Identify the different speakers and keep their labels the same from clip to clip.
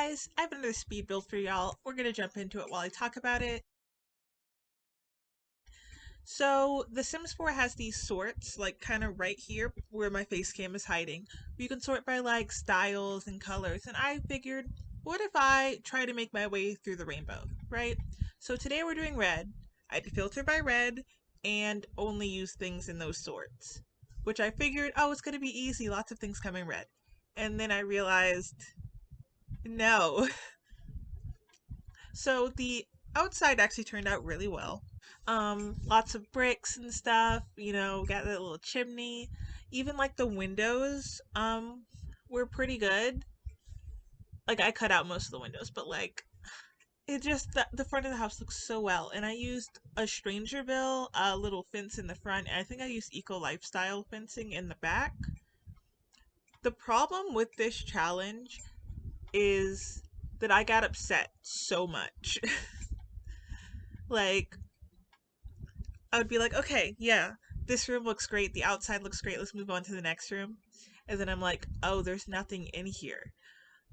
Speaker 1: guys, I have another speed build for y'all. We're gonna jump into it while I talk about it. So The Sims 4 has these sorts, like kind of right here where my face cam is hiding. You can sort by like styles and colors, and I figured, what if I try to make my way through the rainbow, right? So today we're doing red. I filter by red and only use things in those sorts, which I figured, oh, it's gonna be easy. Lots of things come in red, and then I realized, no. So the outside actually turned out really well. Lots of bricks and stuff, got that little chimney. Even like the windows, were pretty good. Like I cut out most of the windows, but like it just the front of the house looks so well. And I used a Strangerville little fence in the front, and I think I used eco lifestyle fencing in the back. The problem with this challenge is that I got upset so much. Like I would be like, okay, yeah, this room looks great. The outside looks great. Let's move on to the next room. And then I'm like, oh, there's nothing in here.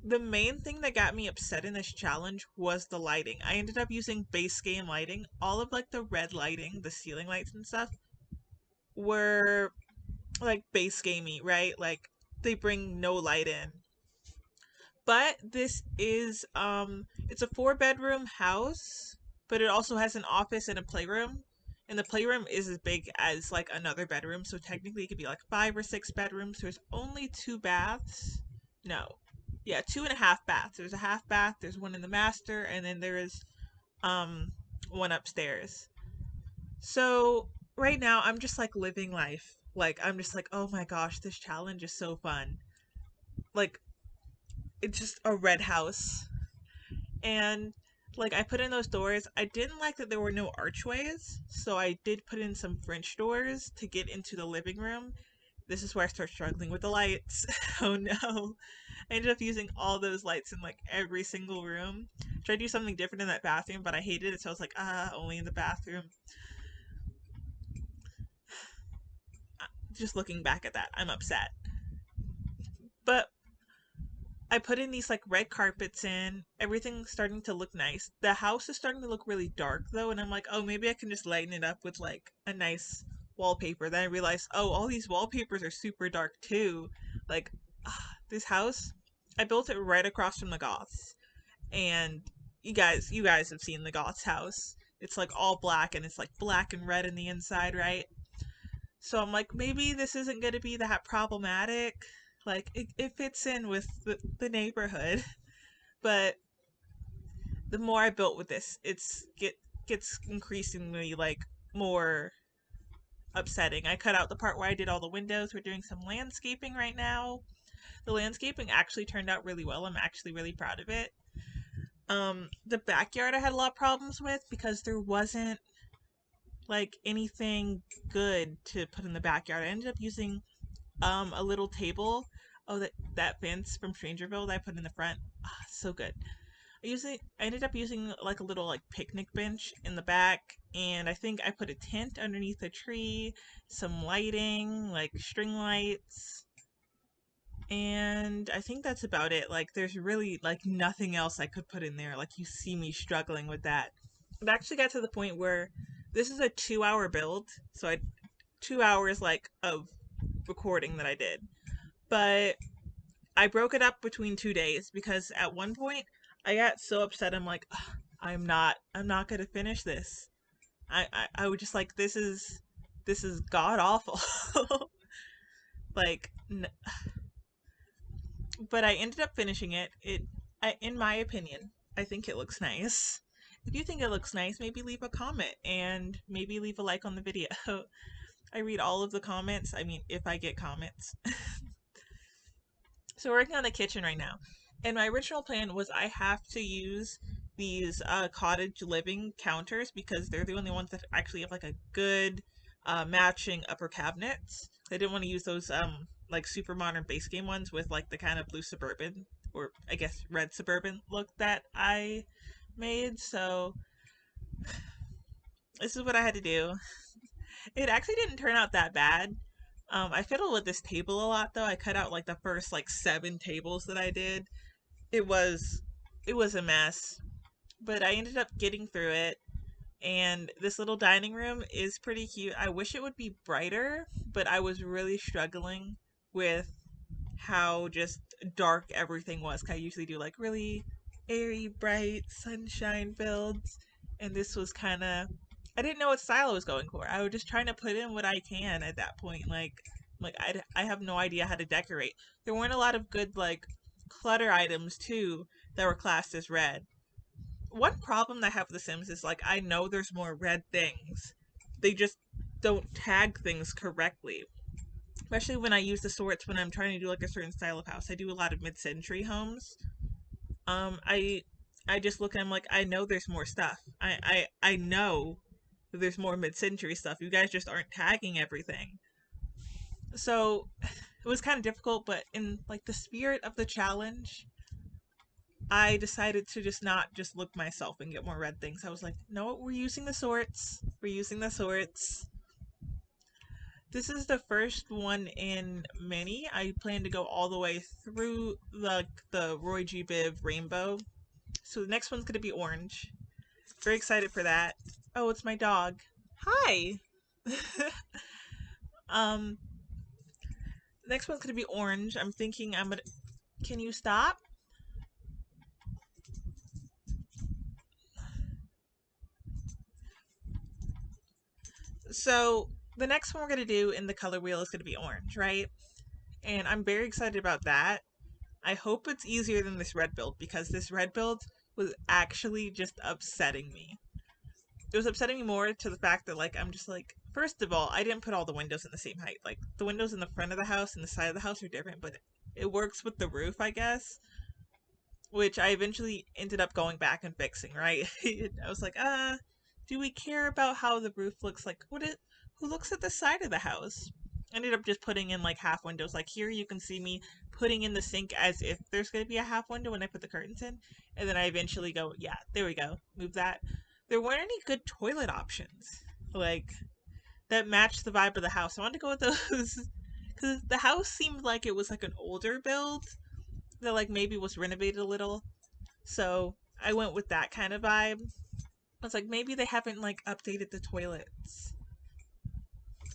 Speaker 1: The main thing that got me upset in this challenge was the lighting. I ended up using base game lighting. All of like the red lighting, the ceiling lights and stuff were like base gamey, right? Like they bring no light in. But this is it's a 4-bedroom house, but it also has an office and a playroom. And the playroom is as big as like another bedroom, so technically it could be like 5 or 6 bedrooms. There's only 2 baths. No. Yeah, 2.5 baths. There's a half bath, there's one in the master, and then there is um one upstairs. So right now I'm just like living life. Like I'm just like, oh my gosh, this challenge is so fun. Like it's just a red house. And like I put in those doors. I didn't like that there were no archways, so I did put in some French doors to get into the living room. This is where I start struggling with the lights. Oh no. I ended up using all those lights in like every single room. Tried to do something different in that bathroom, but I hated it, so I was like, only in the bathroom. Just looking back at that, I'm upset. But I put in these like red carpets in. Everything's starting to look nice. The house is starting to look really dark though, and I'm like, oh, maybe I can just lighten it up with like a nice wallpaper. Then I realized, oh, all these wallpapers are super dark too. Like, this house, I built it right across from the Goths, and you guys have seen the Goths house. It's like all black, and it's like black and red in the inside, right? So I'm like, maybe this isn't going to be that problematic. Like, it fits in with the neighborhood. But the more I built with this, gets increasingly like more upsetting. I cut out the part where I did all the windows. We're doing some landscaping right now. The landscaping actually turned out really well. I'm actually really proud of it. The backyard I had a lot of problems with because there wasn't like anything good to put in the backyard. I ended up using a little table. Oh, that fence from Strangerville that I put in the front. So good. I ended up using like a little like picnic bench in the back, and I think I put a tent underneath a tree, some lighting, like string lights, and I think that's about it. Like there's really like nothing else I could put in there. Like you see me struggling with that. It actually got to the point where this is a 2-hour build, so I 2 hours like of recording that I did. But I broke it up between 2 days because at one point I got so upset. I'm like, I'm not gonna finish this. I would just like, this is god awful. Like, but I ended up finishing it. In my opinion, I think it looks nice. If you think it looks nice, maybe leave a comment and maybe leave a like on the video. I read all of the comments. I mean, if I get comments. So we're working on the kitchen right now. And my original plan was I have to use these cottage living counters because they're the only ones that actually have like a good matching upper cabinets. I didn't want to use those like super modern base game ones with like the kind of blue suburban, or I guess red suburban look that I made. So this is what I had to do. It actually didn't turn out that bad. I fiddled with this table a lot though. I cut out like the first like 7 tables that I did. It was It was a mess, but I ended up getting through it. And this little dining room is pretty cute. I wish it would be brighter, but I was really struggling with how just dark everything was. 'Cause I usually do like really airy, bright, sunshine builds, and this was kind of, I didn't know what style I was going for. I was just trying to put in what I can at that point. Like I have no idea how to decorate. There weren't a lot of good like clutter items too that were classed as red. One problem that I have with The Sims is like I know there's more red things. They just don't tag things correctly. Especially when I use the sorts when I'm trying to do like a certain style of house. I do a lot of mid-century homes. Um, I I just look and I'm like, I know there's more stuff. I know there's more mid-century stuff. You guys just aren't tagging everything. So it was kind of difficult, but in like the spirit of the challenge, I decided to just not just look myself and get more red things. I was like, no, we're using the sorts. We're using the sorts. This is the first one in many. I plan to go all the way through the Roy G. Biv rainbow. So the next one's gonna be orange. Very excited for that. Oh, it's my dog. Hi. um, next one's gonna be orange. I'm thinking I'm gonna. Can you stop? So the next one we're gonna do in the color wheel is gonna be orange, right? And I'm very excited about that. I hope it's easier than this red build because this red build was actually just upsetting me. It was upsetting me more to the fact that like I'm just like, first of all, I didn't put all the windows in the same height. Like the windows in the front of the house and the side of the house are different, but it works with the roof, I guess, which I eventually ended up going back and fixing, right? I was like, do we care about how the roof looks? Like who looks at the side of the house? I ended up just putting in like half windows. Like here you can see me putting in the sink as if there's going to be a half window when I put the curtains in. And then I eventually go, yeah, there we go. Move that. There weren't any good toilet options. Like that matched the vibe of the house. I wanted to go with those because the house seemed like it was like an older build that like maybe was renovated a little. So I went with that kind of vibe. I was like, maybe they haven't like updated the toilets.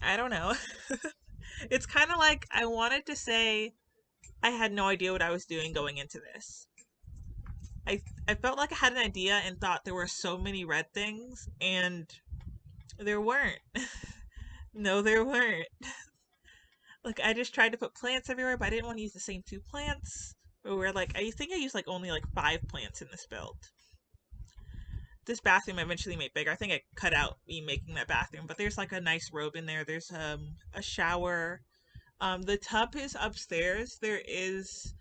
Speaker 1: I don't know. It's kind of like I wanted to say I had no idea what I was doing going into this. I felt like I had an idea and thought there were so many red things, and there weren't. No, there weren't. Like I just tried to put plants everywhere, but I didn't want to use the same two plants. Or where like I think I used like only like 5 plants in this build. This bathroom I eventually made bigger. I think I cut out me making that bathroom, but there's like a nice robe in there. There's a shower. The tub is upstairs. There is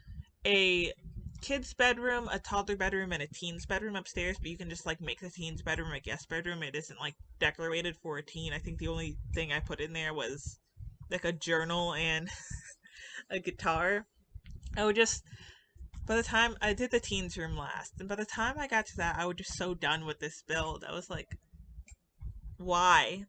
Speaker 1: a kid's bedroom, a toddler bedroom, and a teen's bedroom upstairs, but you can just like make the teen's bedroom a guest bedroom. It isn't like decorated for a teen. I think the only thing I put in there was like a journal and a guitar. I would just by the time I did the teens room last, and by the time I got to that, I was just so done with this build. I was like, why?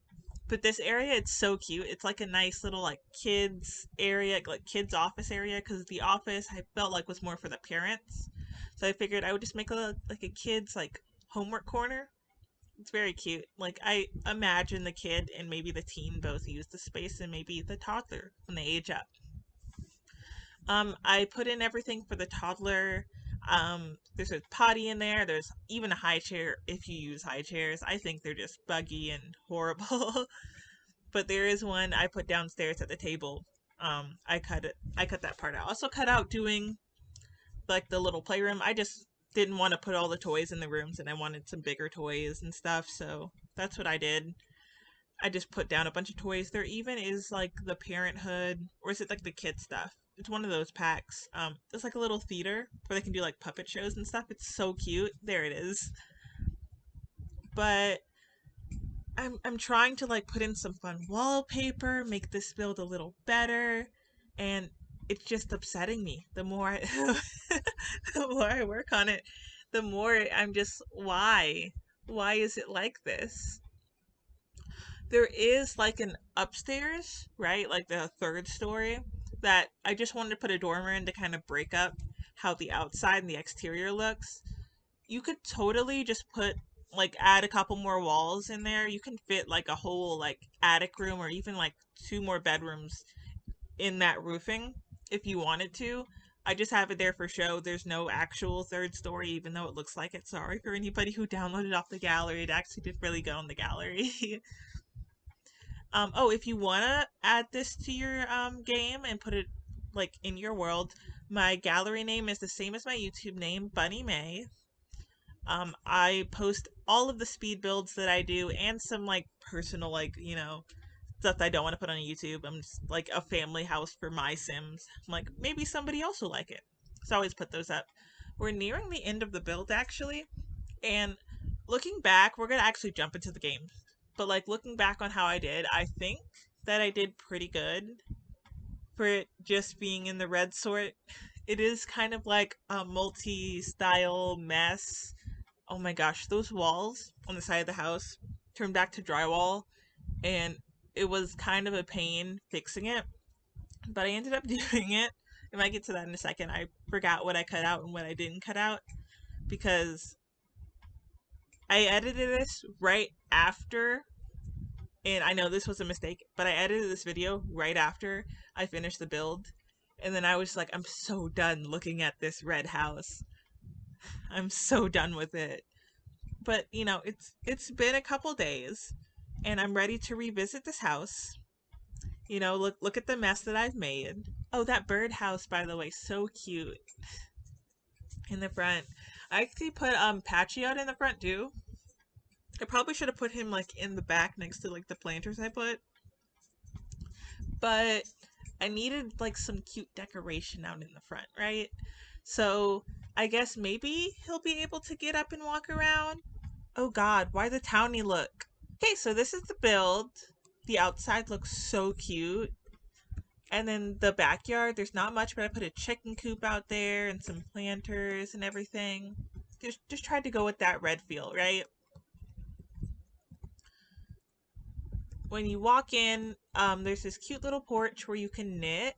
Speaker 1: But this area, it's so cute. It's like a nice little like kids area, like kids office area, because the office I felt like was more for the parents. So I figured I would just make a like a kids like homework corner. It's very cute. Like I imagine the kid and maybe the teen both use the space, and maybe the toddler when they age up. I put in everything for the toddler. There's a potty in there. There's even a high chair if you use high chairs. I think they're just buggy and horrible. But there is one I put downstairs at the table. I cut it. I cut that part out. Also cut out doing like the little playroom. I just didn't want to put all the toys in the rooms, and I wanted some bigger toys and stuff. So that's what I did. I just put down a bunch of toys. There even is like the Parenthood, or is it like the kid stuff? It's one of those packs. It's like a little theater where they can do like puppet shows and stuff. It's so cute. There it is. But I'm trying to like put in some fun wallpaper, make this build a little better, and it's just upsetting me. The more I the more I work on it, the more I'm just why? Why is it like this? There is like an upstairs, right? Like the third story that I just wanted to put a dormer in to kind of break up how the outside and the exterior looks. you could totally just put like add a couple more walls in there. You can fit like a whole like attic room or even like two more bedrooms in that roofing if you wanted to. I just have it there for show. There's no actual third story, even though it looks like it. Sorry for anybody who downloaded off the gallery. It actually did really go on the gallery. Oh, if you wanna add this to your game and put it like in your world, my gallery name is the same as my YouTube name, Bunny May. I post all of the speed builds that I do and some like personal like stuff that I don't want to put on YouTube. I'm just like a family house for my Sims. I'm like maybe somebody else will like it, so I always put those up. We're nearing the end of the build actually, and looking back, we're gonna actually jump into the game. But like looking back on how I did, I think that I did pretty good for it just being in the red sort. It is kind of like a multi-style mess. Oh my gosh, those walls on the side of the house turned back to drywall, and it was kind of a pain fixing it, but I ended up doing it. I might get to that in a second. I forgot what I cut out and what I didn't cut out because I edited this right after, and I know this was a mistake, but I edited this video right after I finished the build, and then I was like, I'm so done looking at this red house. I'm so done with it. But it's been a couple days, and I'm ready to revisit this house. Look at the mess that I've made. Oh, that birdhouse, by the way, so cute in the front. I actually put Patchy out in the front too. I probably should have put him like in the back next to like the planters I put, but I needed like some cute decoration out in the front, right? So I guess maybe he'll be able to get up and walk around. Oh God, why the townie look? Okay, so this is the build. The outside looks so cute. And then the backyard, there's not much, but I put a chicken coop out there and some planters and everything. Just tried to go with that red feel, right? When you walk in, there's this cute little porch where you can knit.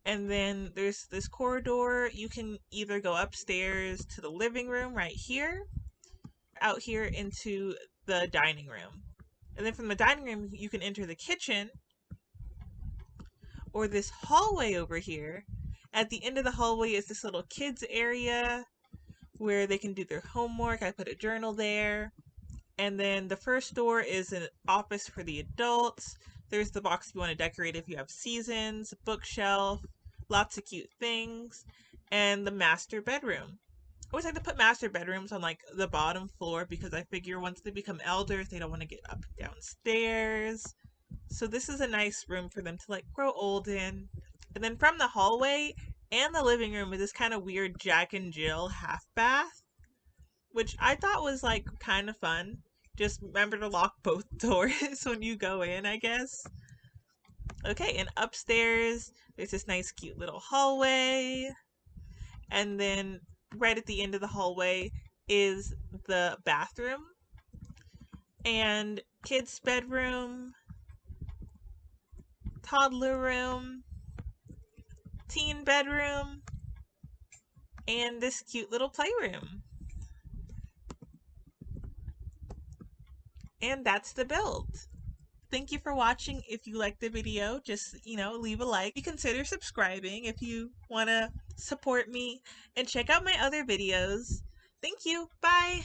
Speaker 1: And then there's this corridor. You can either go upstairs to the living room right here, out here into the dining room. And then from the dining room, you can enter the kitchen or this hallway over here. At the end of the hallway is this little kids area where they can do their homework. I put a journal there. And then the first door is an office for the adults. There's the box if you want to decorate if you have seasons, a bookshelf, lots of cute things, and the master bedroom. I always like to put master bedrooms on like the bottom floor because I figure once they become elders, they don't want to get up and downstairs. So this is a nice room for them to like grow old in. And then from the hallway and the living room is this kind of weird Jack and Jill half bath, which I thought was like kind of fun. Just remember to lock both doors when you go in, I guess. Okay, and upstairs there's this nice cute little hallway. And then right at the end of the hallway is the bathroom and kids' bedroom, toddler room, teen bedroom, and this cute little playroom. And that's the build. Thank you for watching. If you liked the video, just, leave a like. Consider subscribing if you want to support me, and check out my other videos. Thank you. Bye.